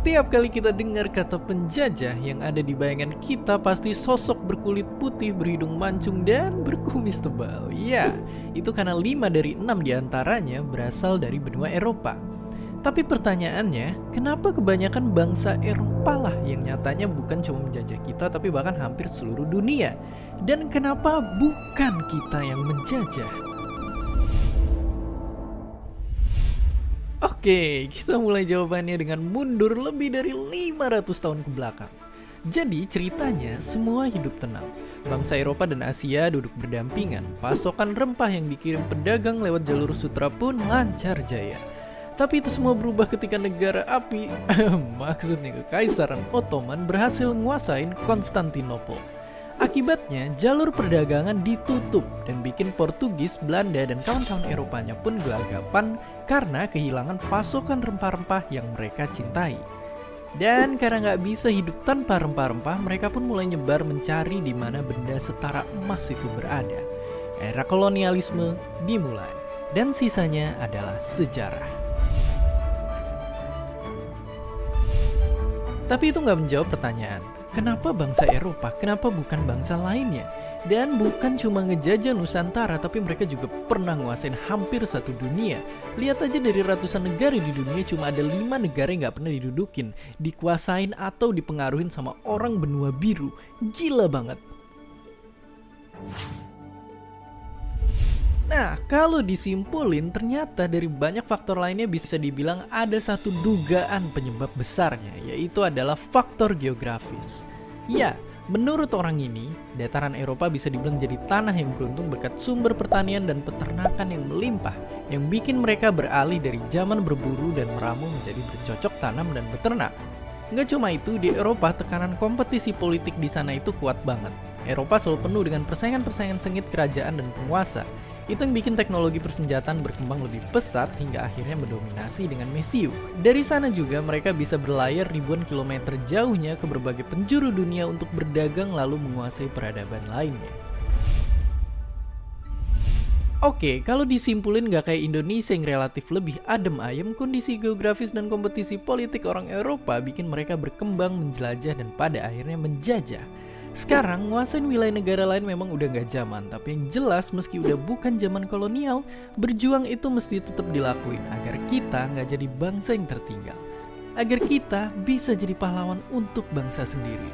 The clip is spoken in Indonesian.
Setiap kali kita dengar kata penjajah, yang ada di bayangan kita pasti sosok berkulit putih, berhidung mancung, dan berkumis tebal. Ya, itu karena 5 dari 6 diantaranya berasal dari benua Eropa. Tapi pertanyaannya, kenapa kebanyakan bangsa Eropa lah yang nyatanya bukan cuma menjajah kita, tapi bahkan hampir seluruh dunia? Dan kenapa bukan kita yang menjajah? Oke, kita mulai jawabannya dengan mundur lebih dari 500 tahun ke belakang. Jadi ceritanya semua hidup tenang. Bangsa Eropa dan Asia duduk berdampingan. Pasokan rempah yang dikirim pedagang lewat jalur sutra pun lancar jaya. Tapi itu semua berubah ketika negara api, maksudnya Kekaisaran Ottoman berhasil nguasain Konstantinopel. Akibatnya jalur perdagangan ditutup dan bikin Portugis, Belanda, dan kawan-kawan Eropanya pun gelagapan karena kehilangan pasokan rempah-rempah yang mereka cintai. Dan karena nggak bisa hidup tanpa rempah-rempah, mereka pun mulai nyebar mencari di mana benda setara emas itu berada. Era kolonialisme dimulai, dan sisanya adalah sejarah. Tapi itu nggak menjawab pertanyaan. Kenapa bangsa Eropa? Kenapa bukan bangsa lainnya? Dan bukan cuma ngejajah Nusantara, tapi mereka juga pernah nguasain hampir satu dunia. Lihat aja dari ratusan negara di dunia, cuma ada 5 negara yang gak pernah didudukin, dikuasain atau dipengaruhin sama orang benua biru. Gila banget. Nah, kalau disimpulin, ternyata dari banyak faktor lainnya bisa dibilang ada satu dugaan penyebab besarnya, yaitu adalah faktor geografis. Ya, menurut orang ini, dataran Eropa bisa dibilang jadi tanah yang beruntung berkat sumber pertanian dan peternakan yang melimpah, yang bikin mereka beralih dari zaman berburu dan meramu menjadi bercocok tanam dan beternak. Nggak cuma itu, di Eropa tekanan kompetisi politik di sana itu kuat banget. Eropa selalu penuh dengan persaingan-persaingan sengit kerajaan dan penguasa. Itu yang bikin teknologi persenjataan berkembang lebih pesat hingga akhirnya mendominasi dengan mesiu. Dari sana juga mereka bisa berlayar ribuan kilometer jauhnya ke berbagai penjuru dunia untuk berdagang lalu menguasai peradaban lainnya. Oke, kalau disimpulin gak kayak Indonesia yang relatif lebih adem ayem, kondisi geografis dan kompetisi politik orang Eropa bikin mereka berkembang, menjelajah, dan pada akhirnya menjajah. Sekarang, nguasain wilayah negara lain memang udah gak zaman, tapi yang jelas meski udah bukan zaman kolonial, berjuang itu mesti tetap dilakuin agar kita gak jadi bangsa yang tertinggal. Agar kita bisa jadi pahlawan untuk bangsa sendiri.